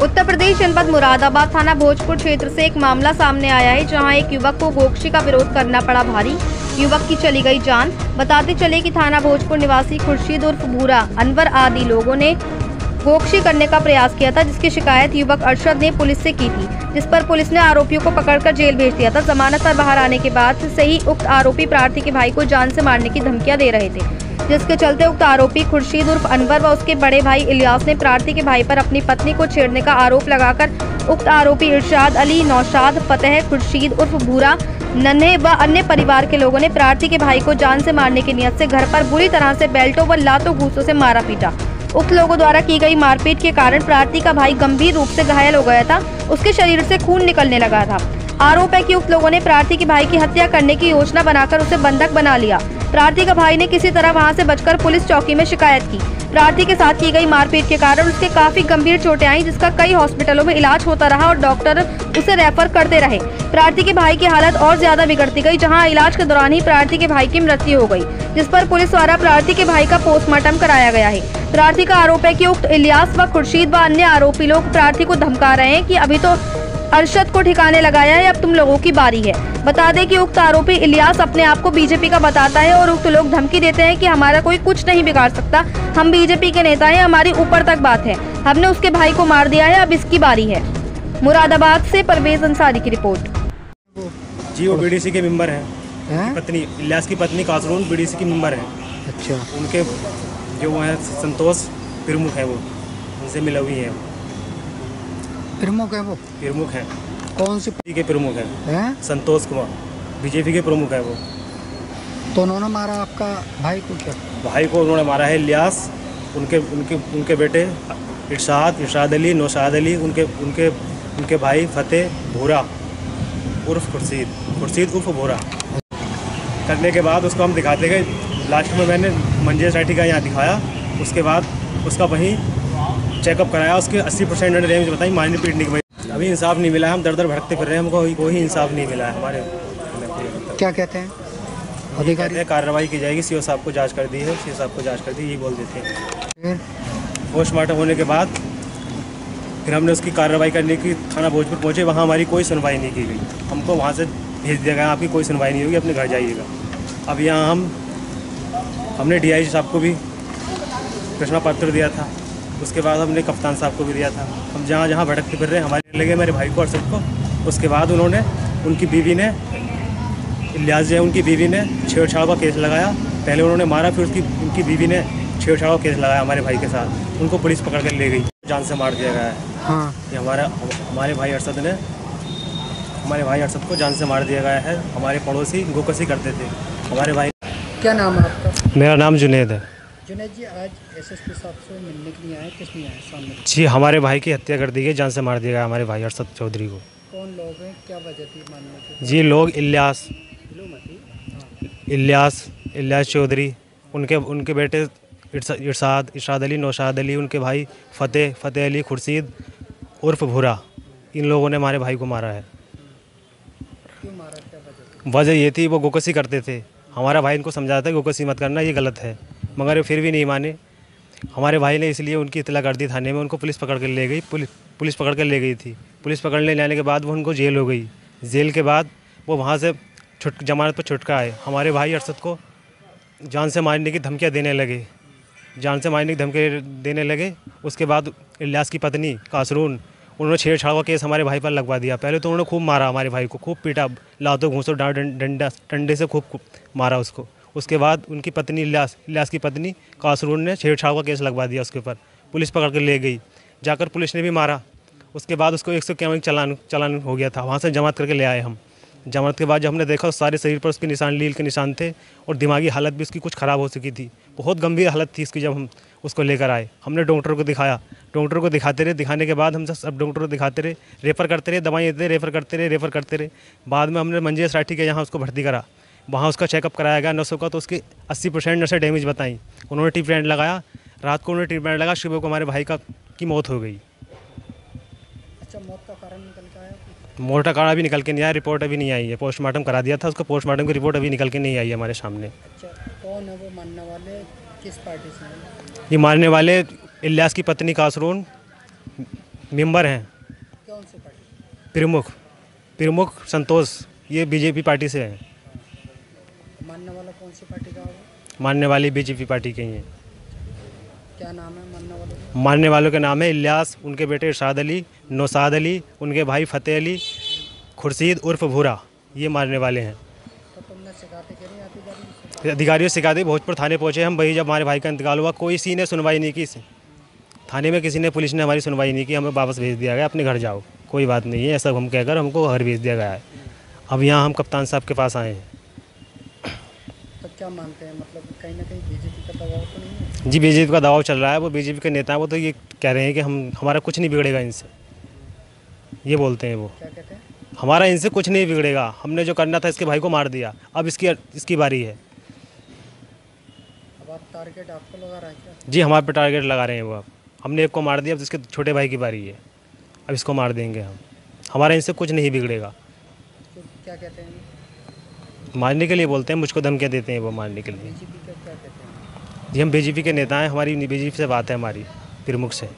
उत्तर प्रदेश जनपद मुरादाबाद थाना भोजपुर क्षेत्र से एक मामला सामने आया है, जहां एक युवक को गोकशी का विरोध करना पड़ा भारी। युवक की चली गई जान। बताते चले कि थाना भोजपुर निवासी खुर्शीद उर्फ भूरा, अनवर आदि लोगों ने गोकशी करने का प्रयास किया था, जिसकी शिकायत युवक अरशद ने पुलिस से की थी, जिस पर पुलिस ने आरोपियों को पकड़कर जेल भेज दिया था। जमानत पर बाहर आने के बाद से ही उक्त आरोपी प्रार्थी के भाई को जान से मारने की धमकियां दे रहे थे, जिसके चलते उक्त आरोपी खुर्शीद उर्फ अनवर व उसके बड़े भाई इलियास ने प्रार्थी के भाई पर अपनी पत्नी को छेड़ने का आरोप लगाकर उक्त आरोपी इरशाद अली, नौशाद, फतेह, खुर्शीद उर्फ भूरा, नन्हे व अन्य परिवार के लोगों ने प्रार्थी के भाई को जान से मारने की नियत से घर पर बुरी तरह से बेल्टों व लातों घूसों से मारा पीटा। उक्त लोगों द्वारा की गई मारपीट के कारण प्रार्थी का भाई गंभीर रूप से घायल हो गया था, उसके शरीर से खून निकलने लगा था। आरोप है कि उक्त लोगों ने प्रार्थी के भाई की हत्या करने की योजना बनाकर उसे बंधक बना लिया। प्रार्थी का भाई ने किसी तरह वहां से बचकर पुलिस चौकी में शिकायत की। प्रार्थी के साथ की गई मारपीट के कारण उसके काफी गंभीर चोटें आई, जिसका कई हॉस्पिटलों में इलाज होता रहा और डॉक्टर उसे रेफर करते रहे। प्रार्थी के भाई की हालत और ज्यादा बिगड़ती गई, जहां इलाज के दौरान ही प्रार्थी के भाई की मृत्यु हो गई, जिस पर पुलिस द्वारा प्रार्थी के भाई का पोस्टमार्टम कराया गया है। प्रार्थी का आरोप है कि उक्त इलियास व खुर्शीद व अन्य आरोपी लोग प्रार्थी को धमका रहे हैं कि अभी तो अरशद को ठिकाने लगाया है, अब तुम लोगों की बारी है। बता दें कि उक्त आरोपी इलियास अपने आप को बीजेपी का बताता है और उक्त लोग धमकी देते हैं कि हमारा कोई कुछ नहीं बिगाड़ सकता, हम बीजेपी के नेता हैं, हमारी ऊपर तक बात है, हमने उसके भाई को मार दिया है, अब इसकी बारी है। मुरादाबाद से परवेज अंसारी की रिपोर्ट। जी वो बीडीसी के मेंबर हैं, पत्नी इलियास की पत्नी कासरून बीडीसी की मेंबर है। अच्छा, उनके जो वो हैं संतोष प्रमुख है, वो उनसे मिला हुई है। प्रमुख है वो? प्रमुख है। कौन सी के प्रमुख है? संतोष कुमार, बीजेपी के प्रमुख है वो। तो उन्होंने मारा आपका भाई को? क्या भाई को उन्होंने मारा है इलियास, उनके बेटे इरशाद अली, नौशाद अली, उनके भाई फतेह, भूरा उर्फ खुर्शीद उर्फ भूरा। करने के बाद उसको हम दिखाते गए, लास्ट में मैंने मंजे सोसाइटी का यहाँ दिखाया, उसके बाद उसका वहीं चेकअप कराया, उसके 80% मैंने डैमेज बताई, मारने पीटने की। अभी इंसाफ नहीं मिला है, हम दर दर भटकते फिर रहे हैं, हमको कोई इंसाफ नहीं मिला है। हमारे क्या कहते हैं अधिकारी? कार्रवाई की जाएगी, सीओ साहब को जांच कर दी है, सीओ साहब को जांच कर दी, यही बोल देते हैं। पोस्टमार्टम होने के बाद फिर हमने उसकी कार्रवाई करने की थाना भोजपुर पहुँचे, वहाँ हमारी कोई सुनवाई नहीं की गई, हमको वहाँ से भेज दिया गया, आपकी कोई सुनवाई नहीं होगी, अपने घर जाइएगा। अब यहाँ हमने DIG साहब को भी प्रश्न पत्र दिया था, उसके बाद हमने कप्तान साहब को भी दिया था। हम जहाँ जहाँ भटकते फिर रहे हैं, हमारे लगे मेरे भाई को और सबको। उसके बाद उन्होंने उनकी बीवी ने, इलियास जो है उनकी बीवी ने छेड़छाड़ का केस लगाया। पहले उन्होंने मारा, फिर उनकी बीवी ने छेड़छाड़ का केस लगाया हमारे भाई के साथ, उनको पुलिस पकड़ कर ले गई, जान से मार दिया गया है। हाँ, ये हमारे भाई अरशद को जान से मार दिया गया है। हमारे पड़ोसी गोकशी करते थे हमारे भाई। क्या नाम है आपका? मेरा नाम जुनैद है। जुनैद जी, आज SSP साहब से मिलने के लिए आए, किस लिए आए सामने? जी, हमारे भाई की हत्या कर दी गई, जान से मार दिया गया हमारे भाई अरशद चौधरी को। कौन लोग हैं, क्या वजह थी मारने की? जी, लोग इलियास चौधरी, उनके बेटे इरशाद अली, नौशाद अली, उनके भाई फतेह अली, खुर्शीद उर्फ भूरा, इन लोगों ने हमारे भाई को मारा है। क्यों मारा, क्या वजह थी? वजह ये थी, वो गोकशी करते थे। हमारा भाई इनको समझाता है गोकशी मत करना, ये गलत है, मगर फिर भी नहीं माने। हमारे भाई ने इसलिए उनकी इतला कर दी थाने में, उनको पुलिस पकड़ कर ले गई, पुलिस पकड़ कर ले गई थी। पुलिस पकड़ने जाने के बाद वो उनको जेल हो गई। जेल के बाद वो वहाँ से जमानत पर छुटका आए। हमारे भाई अरशद को जान से मारने की धमकियाँ देने लगे। उसके बाद इलियास की पत्नी कासरून, उन्होंने छेड़छाड़ का केस हमारे भाई पर लगवा दिया। पहले तो उन्होंने खूब मारा हमारे भाई को, खूब पीटा, लातों घूंसों डंडे से खूब मारा उसको। उसके बाद उनकी पत्नी इलियास की पत्नी कासरून ने छेड़छाड़ का केस लगवा दिया उसके ऊपर, पुलिस पकड़ कर ले गई। जाकर पुलिस ने भी मारा। उसके बाद उसको 191 चालान हो गया था, वहाँ से जमात करके ले आए हम। जमात के बाद जब हमने देखा, सारे शरीर पर उसके लील के निशान थे और दिमागी हालत भी उसकी कुछ ख़राब हो चुकी थी, बहुत गंभीर हालत थी इसकी। जब हम उसको लेकर आए, हमने डॉक्टर को दिखाया, डॉक्टर को दिखाते रहे, दिखाने के बाद हम सब डॉक्टर को दिखाते रहे, रेफ़र करते रहे, दवाएँ देते रेफ़र करते रहे। बाद में हमने मंजे सोसाइटी के यहाँ उसको भर्ती करा, वहाँ उसका चेकअप कराया गया नसों का, तो उसकी 80% नसें डैमेज बताई। उन्होंने ट्रीटमेंट लगाया, रात को उन्होंने ट्रीटमेंट लगा, सुबह को हमारे भाई की मौत हो गई। अच्छा, मौत का कारण निकल के आया? मौत का कारण अभी निकल के नहीं आया, रिपोर्ट अभी नहीं आई है। पोस्टमार्टम करा दिया था उसको, पोस्टमार्टम की रिपोर्ट अभी निकल के नहीं आई है हमारे सामने। अच्छा, कौन है वो मारने वाले, किस पार्टी से हैं? ये मारने वाले इलियास की पत्नी कासरून, मेंबर हैं। कौन सी पार्टी? प्रमुख संतोष, ये बीजेपी पार्टी से हैं। मानने वाला कौन सी पार्टी का होगा? मानने वाली बीजेपी पार्टी के ही हैं। क्या नाम है मानने वालों का? मानने वालों के नाम है इलियास, उनके बेटे इरशाद अली, नौसाद अली, उनके भाई फतेह अली, खुर्शीद उर्फ भूरा, ये मारने वाले हैं। तो तुमने शिकायतें करी अधिकारियों से? अधिकारियों से शिकायत भोजपुर थाने पहुंचे हम, वही जब हमारे भाई का इंतकाल हुआ कोई किसी ने सुनवाई नहीं की। थाने में किसी ने, पुलिस ने हमारी सुनवाई नहीं की, हमें वापस भेज दिया गया, अपने घर जाओ, कोई बात नहीं है, ऐसा हम कहकर हमको घर भेज दिया गया है। अब यहाँ हम कप्तान साहब के पास आए हैं। तो क्या मानते हैं, मतलब कहीं ना कहीं बीजेपी का दबाव तो नहीं है? जी बीजेपी का दबाव चल रहा है, वो बीजेपी के नेता हैं, वो तो ये कह रहे हैं कि हमारा कुछ नहीं बिगड़ेगा इनसे, ये बोलते हैं वो। क्या कहते हैं? हमारा इनसे कुछ नहीं बिगड़ेगा, हमने जो करना था इसके भाई को मार दिया, अब इसकी बारी है। अब आप टारगेट आपको लगा रहा है क्या? जी हमारे पे टारगेट लगा रहे हैं वो। अब हमने एक को मार दिया, अब इसके छोटे भाई की बारी है, अब इसको मार देंगे हम। हमारा इनसे कुछ नहीं बिगड़ेगा। तो क्या कहते हैं? मारने के लिए बोलते हैं, मुझको धमकियाँ देते हैं वो मारने के लिए। बीजेपी का क्या कहते हैं? जी हम बीजेपी के नेता हैं, हमारी बीजेपी से बात है हमारी प्रमुख से।